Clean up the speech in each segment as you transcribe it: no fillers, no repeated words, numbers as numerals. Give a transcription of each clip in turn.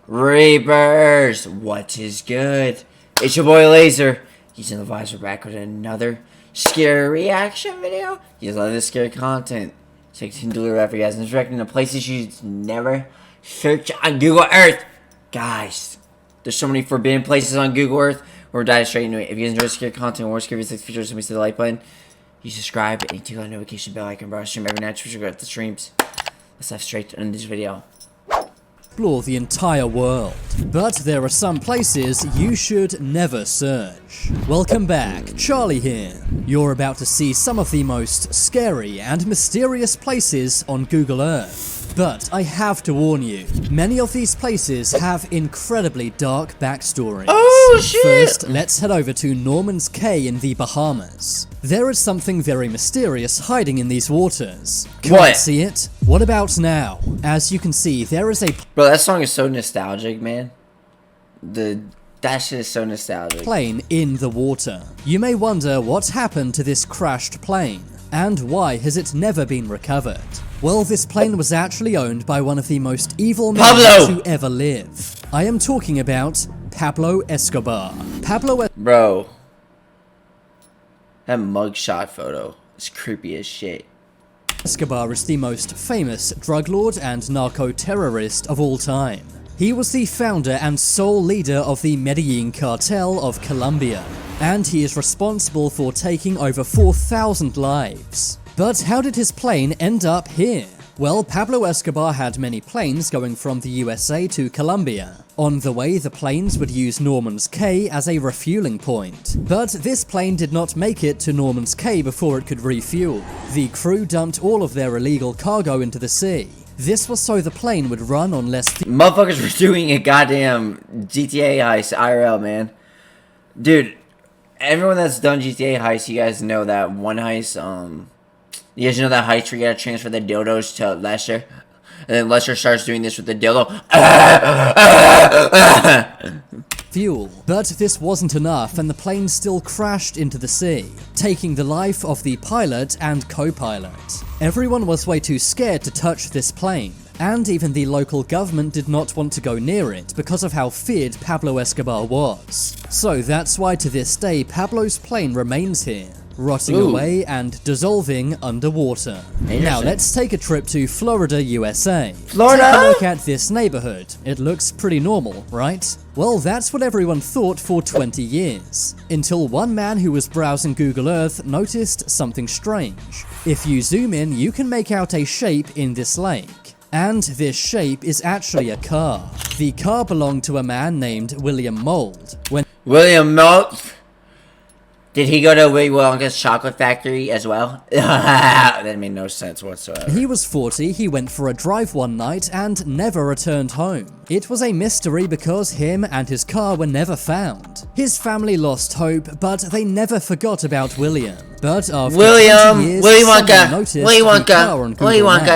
Reapers, what is good? It's your boy Laser. Using the visor back with another scary reaction video. You guys love this scary content, so I can deliver that for you guys. And it's directing the places you never search on Google Earth. Guys, there's so many forbidden places on Google Earth. We're diving straight into it. If you guys enjoy scary content or scary features, please hit the like button. You subscribe and click on the notification bell icon, bro. I stream every night. Go at the streams. Let's dive straight into this video. Explore the entire world, but there are some places you should never search. Welcome back, Charlie here. You're about to see some of the most scary and mysterious places on Google Earth. But I have to warn you, many of these places have incredibly dark backstories. Oh shit! First, let's head over to Norman's Cay in the Bahamas. There is something very mysterious hiding in these waters. Can't see it? What about now? As you can see, there is a... Bro, that song is so nostalgic, man. That shit is so nostalgic. ...plane in the water. You may wonder what happened to this crashed plane, and why has it never been recovered? Well, this plane was actually owned by one of the most evil men to ever live. I am talking about Pablo Escobar. Bro, that mugshot photo is creepy as shit. Escobar is the most famous drug lord and narco-terrorist of all time. He was the founder and sole leader of the Medellin cartel of Colombia, and he is responsible for taking over 4,000 lives. But how did his plane end up here? Well, Pablo Escobar had many planes going from the USA to Colombia. On the way, the planes would use Norman's Cay as a refueling point. But this plane did not make it to Norman's Cay before it could refuel. The crew dumped all of their illegal cargo into the sea. This was so the plane would run on less fuel. Motherfuckers were doing a goddamn GTA heist IRL, man. Dude, everyone that's done GTA heist, you guys know that one heist, you guys know that heist where you gotta transfer the dildos to Lester? And then Lester starts doing this with the dildo. Fuel. But this wasn't enough, and the plane still crashed into the sea, taking the life of the pilot and co-pilot. Everyone was way too scared to touch this plane, and even the local government did not want to go near it because of how feared Pablo Escobar was. So that's why to this day Pablo's plane remains here, rotting away and dissolving underwater. Now let's take a trip to Florida, USA. Florida? Take a look at this neighborhood. It looks pretty normal, right? Well, that's what everyone thought for 20 years, until one man who was browsing Google Earth noticed something strange. If you zoom in, you can make out a shape in this lake. And this shape is actually a car. The car belonged to a man named William Mould. William Mould? Did he go to Willy Wonka's chocolate factory as well? That made no sense whatsoever. He was 40, he went for a drive one night and never returned home. It was a mystery because him and his car were never found. His family lost hope, but they never forgot about William. But after 20 years, Willy Wonka,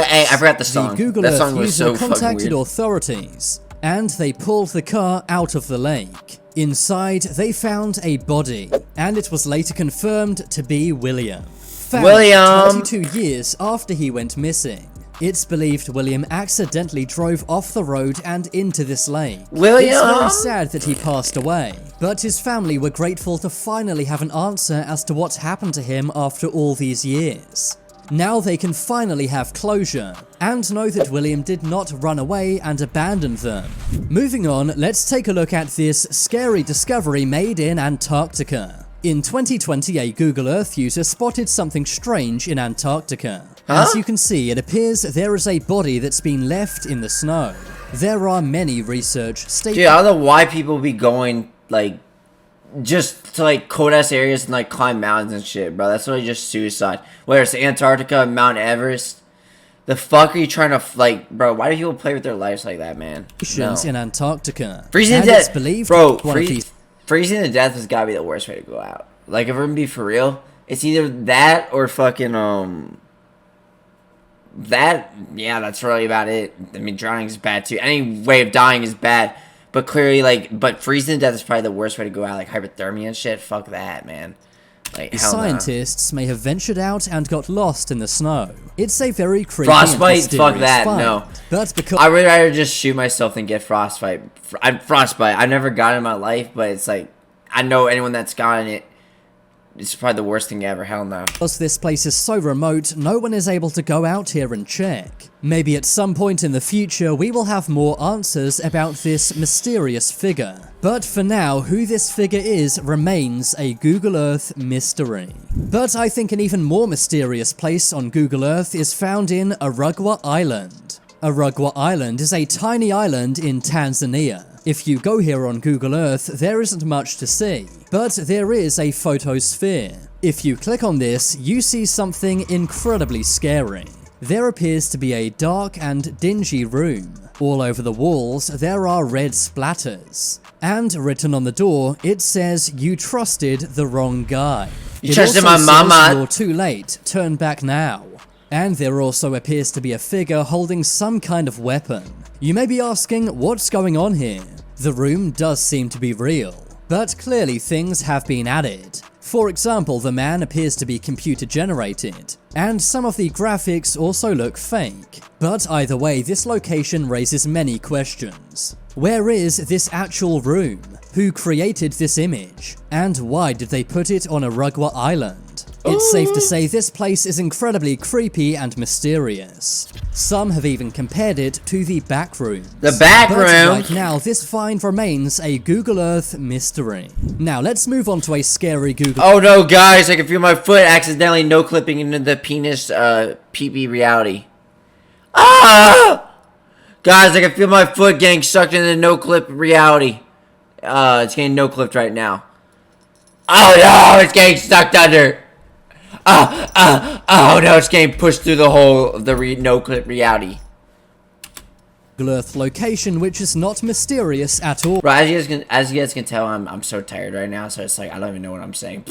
hey, I forgot the song. The Google Earth user contacted authorities, and they pulled the car out of the lake. Inside, they found a body, and it was later confirmed to be William. Found 22 years after he went missing. It's believed William accidentally drove off the road and into this lake. It's very sad that he passed away, but his family were grateful to finally have an answer as to what happened to him after all these years. Now they can finally have closure, and know that William did not run away and abandon them. Moving on, let's take a look at this scary discovery made in Antarctica. In 2020, a Google Earth user spotted something strange in Antarctica. As you can see, it appears there is a body that's been left in the snow. There are many research statements. Dude, I don't know why people be going, like, just to like cold-ass areas and like climb mountains and shit, bro. That's really just suicide. Whether it's Antarctica, Mount Everest. The fuck are you trying to, like, bro, why do people play with their lives like that, man? No. In Antarctica. Freezing to death, bro, freezing to death has gotta be the worst way to go out. Like, if we're gonna be for real, it's either that or fucking, that's really about it. I mean, drowning is bad too. Any way of dying is bad. But clearly, like, freezing to death is probably the worst way to go out. Like, hypothermia and shit. Fuck that, man. Like, The hell no. scientists may have ventured out and got lost in the snow. It's a very creepy Frostbite? and Fuck mysterious that, find. no. But because I would rather just shoot myself than get frostbite. Frostbite. I've never gotten it in my life, but it's like, I know anyone that's gotten it. It's probably the worst thing ever. Hell no. Because this place is so remote, no one is able to go out here and check. Maybe at some point in the future, we will have more answers about this mysterious figure. But for now, who this figure is remains a Google Earth mystery. But I think an even more mysterious place on Google Earth is found in 𝐻𝐻𝐻𝐻 Island. 𝐻𝐻𝐻𝐻 Island is a tiny island in Tanzania. If you go here on Google Earth, there isn't much to see, but there is a photosphere. If you click on this, you see something incredibly scary. There appears to be a dark and dingy room. All over the walls, there are red splatters. And written on the door, it says, "You trusted the wrong guy." You trusted my also mama. says, "You're too late, turn back now." And there also appears to be a figure holding some kind of weapon. You may be asking, what's going on here? The room does seem to be real, but clearly things have been added. For example, the man appears to be computer generated, and some of the graphics also look fake. But either way, this location raises many questions. Where is this actual room? Who created this image? And why did they put it on 𝐻𝐻𝐻𝐻 Island? It's safe to say this place is incredibly creepy and mysterious. Some have even compared it to the back room. The back But room? right now, this find remains a Google Earth mystery. Now, let's move on to a scary Google... Oh no, guys, I can feel my foot accidentally no-clipping into the penis, pee-pee reality. Ah! Guys, I can feel my foot getting sucked into no-clip reality. It's getting no-clipped right now. Oh no, it's getting sucked under. Oh no, it's getting pushed through the hole of the no-clip reality. Google Earth location, which is not mysterious at all. Right, as you guys can tell, I'm so tired right now, so it's like, I don't even know what I'm saying.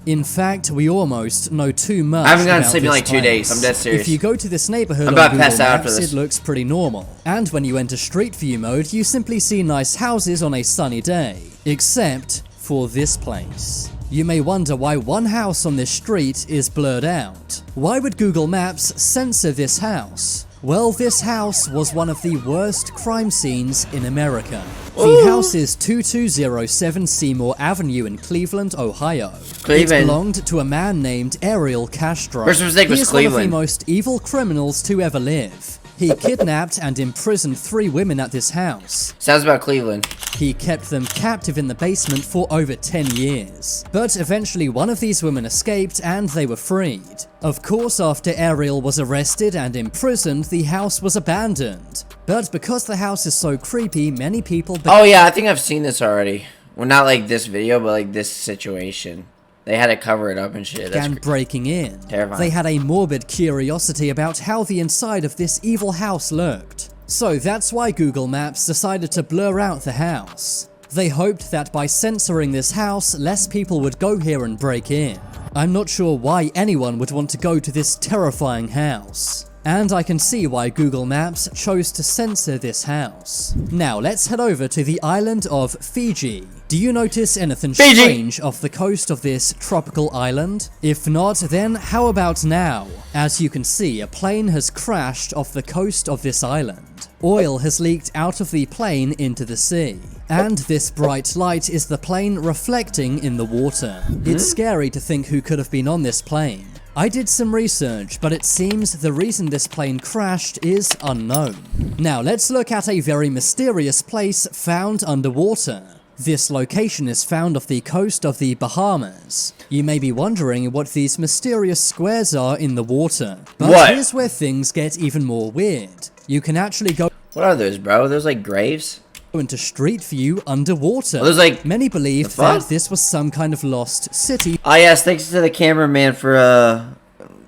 In fact, we almost know too much. I haven't gotten about sleep in this like 2 days. place. I'm dead serious. If you go to this neighborhood I'm on about to Google pass out after Maps, this. it looks pretty normal. And when you enter Street View mode, you simply see nice houses on a sunny day. Except for this place. You may wonder why one house on this street is blurred out. Why would Google Maps censor this house? Well, this house was one of the worst crime scenes in America. The house is 2207 Seymour Avenue in Cleveland, Ohio. Cleveland. It belonged to a man named Ariel Castro. First mistake was He is one of the Cleveland. most evil criminals to ever live. He kidnapped and imprisoned 3 women at this house. Sounds about Cleveland. He kept them captive in the basement for over 10 years. But eventually one of these women escaped and they were freed. Of course, after Ariel was arrested and imprisoned, the house was abandoned. But because the house is so creepy, many people... Oh yeah, I think I've seen this already. Well, not like this video, but like this situation. They had to cover it up and shit. began breaking in. Terrifying. They had a morbid curiosity about how the inside of this evil house looked. So that's why Google Maps decided to blur out the house. They hoped that by censoring this house, less people would go here and break in. I'm not sure why anyone would want to go to this terrifying house. And I can see why Google Maps chose to censor this house. Now let's head over to the island of Fiji. Do you notice anything strange off the coast of this tropical island? If not, then how about now? As you can see, a plane has crashed off the coast of this island. Oil has leaked out of the plane into the sea. And this bright light is the plane reflecting in the water. It's scary to think who could have been on this plane. I did some research, but it seems the reason this plane crashed is unknown. Now let's look at a very mysterious place found underwater. This location is found off the coast of the Bahamas. You may be wondering what these mysterious squares are in the water, but here's where things get even more weird. You can actually go... What are those, bro? Those like graves? Into Street View underwater. Well, there's like... Many believed that this was some kind of lost city. Oh yes, thanks to the cameraman for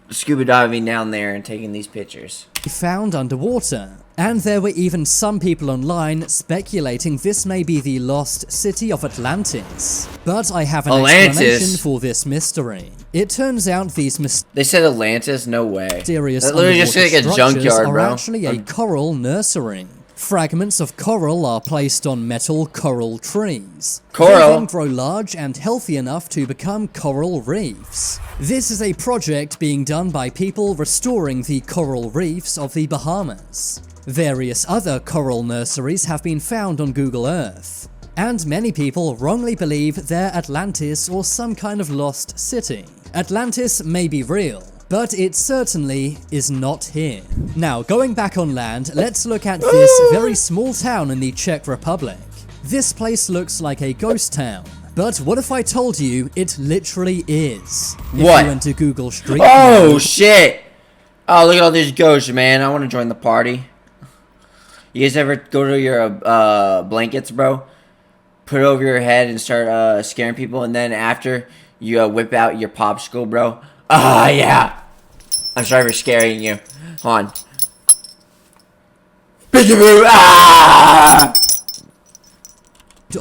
scuba diving down there and taking these pictures. Found underwater. And there were even some people online speculating this may be the lost city of Atlantis. But I have an explanation for this mystery. It turns out these They said Atlantis? No way. mysterious That literally just like a junkyard, are bro. actually a coral nursery. Fragments of coral are placed on metal coral trees. Coral? They then grow large and healthy enough to become coral reefs. This is a project being done by people restoring the coral reefs of the Bahamas. Various other coral nurseries have been found on Google Earth, and many people wrongly believe they're Atlantis or some kind of lost city. Atlantis may be real, but it certainly is not here. Now, going back on land, let's look at this very small town in the Czech Republic. This place looks like a ghost town, but what if I told you it literally is? What? If you went to Google Street Oh, View, shit. Oh, look at all these ghosts, man. I want to join the party. You guys ever go to your blankets, bro? Put it over your head and start scaring people, and then after you whip out your popsicle, bro. Ah, yeah. I'm sorry for scaring you. Hold on. Ah!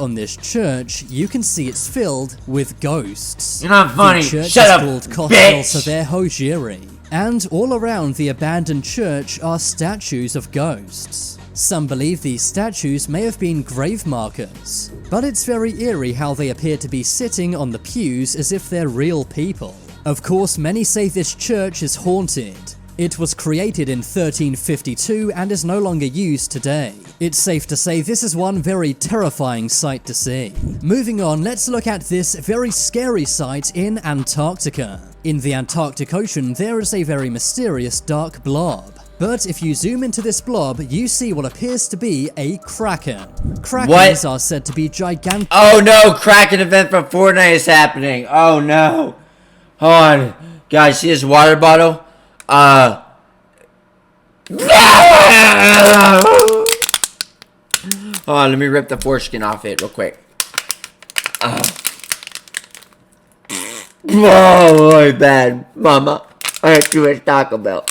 on this church, you can see it's filled with ghosts. You're not funny. The church Shut is up, called bitch! 𝐂𝐨𝐬𝐭, and all around the abandoned church are statues of ghosts. Some believe these statues may have been grave markers, but it's very eerie how they appear to be sitting on the pews as if they're real people. Of course, many say this church is haunted. It was created in 1352 and is no longer used today. It's safe to say this is one very terrifying sight to see. Moving on, let's look at this very scary sight in Antarctica. In the Antarctic Ocean, there is a very mysterious dark blob. But if you zoom into this blob, you see what appears to be a kraken. Krakens are said to be gigantic. Oh no, Kraken event from Fortnite is happening. Oh no. Hold on. Guys, see this water bottle? Hold on, let me rip the foreskin off it real quick. Oh, my bad. Mama, I had too much Taco Bell.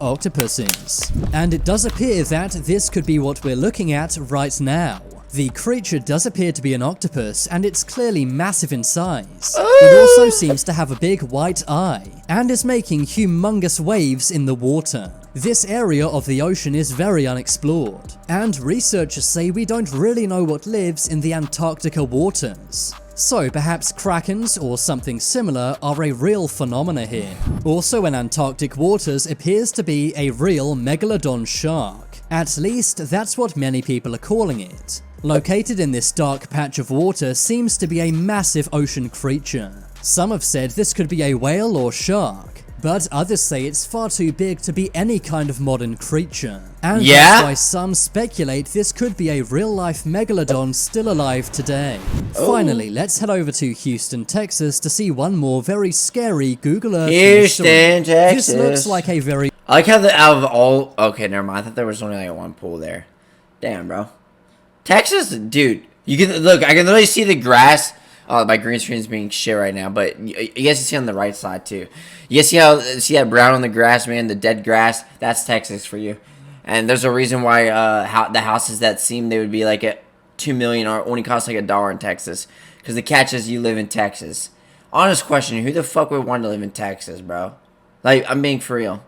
Octopuses. And it does appear that this could be what we're looking at right now. The creature does appear to be an octopus, and it's clearly massive in size. It also seems to have a big white eye, and is making humongous waves in the water. This area of the ocean is very unexplored, and researchers say we don't really know what lives in the Antarctica waters. So perhaps krakens or something similar are a real phenomena here. Also in Antarctic waters appears to be a real megalodon shark. At least that's what many people are calling it. Located in this dark patch of water seems to be a massive ocean creature. Some have said this could be a whale or shark, but others say it's far too big to be any kind of modern creature. And that's why some speculate this could be a real-life megalodon still alive today. Finally, let's head over to Houston, Texas to see one more very scary Google Earth Houston, Texas. This looks like a very... I like how out of all... Okay, never mind. I thought there was only like one pool there. Damn, bro. Texas, dude. You can look. I can literally see the grass. My green screen is being shit right now, but you guys can see on the right side too. You guys see that brown on the grass, man? The dead grass. That's Texas for you. And there's a reason why the houses that seem they would be like at $2 million or only cost like $1 in Texas, because the catch is you live in Texas. Honest question: who the fuck would want to live in Texas, bro? Like, I'm being for real.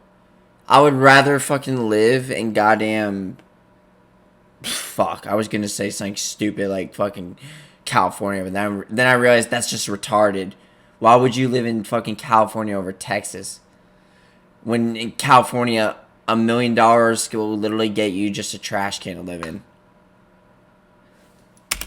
I would rather fucking live in goddamn. Fuck, I was gonna say something stupid like fucking California, but then I realized that's just retarded. Why would you live in fucking California over Texas? When in California, $1 million will literally get you just a trash can to live in.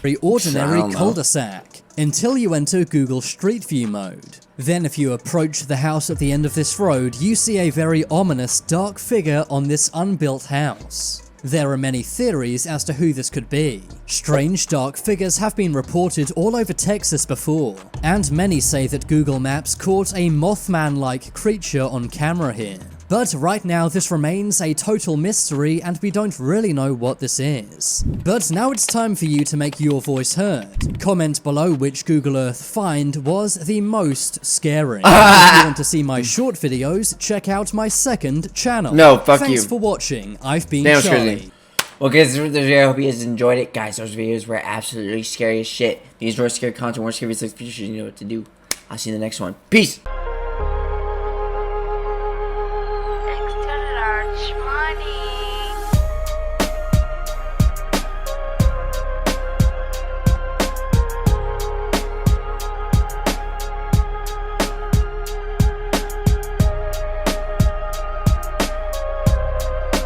Very ordinary cul-de-sac until you enter Google Street View mode. Then if you approach the house at the end of this road, you see a very ominous dark figure on this unbuilt house. There are many theories as to who this could be. Strange dark figures have been reported all over Texas before, and many say that Google Maps caught a Mothman-like creature on camera here. But right now this remains a total mystery and we don't really know what this is. But now it's time for you to make your voice heard. Comment below which Google Earth find was the most scary. If you want to see my short videos, check out my second channel. No, fuck you. Thanks for watching. I've been Damn, Charlie. Well, guys, this was the video. I hope you guys enjoyed it. Guys, those videos were absolutely scary as shit. These were scary content, more scary stuff. You know what to do. I'll see you in the next one. Peace. Extra large money.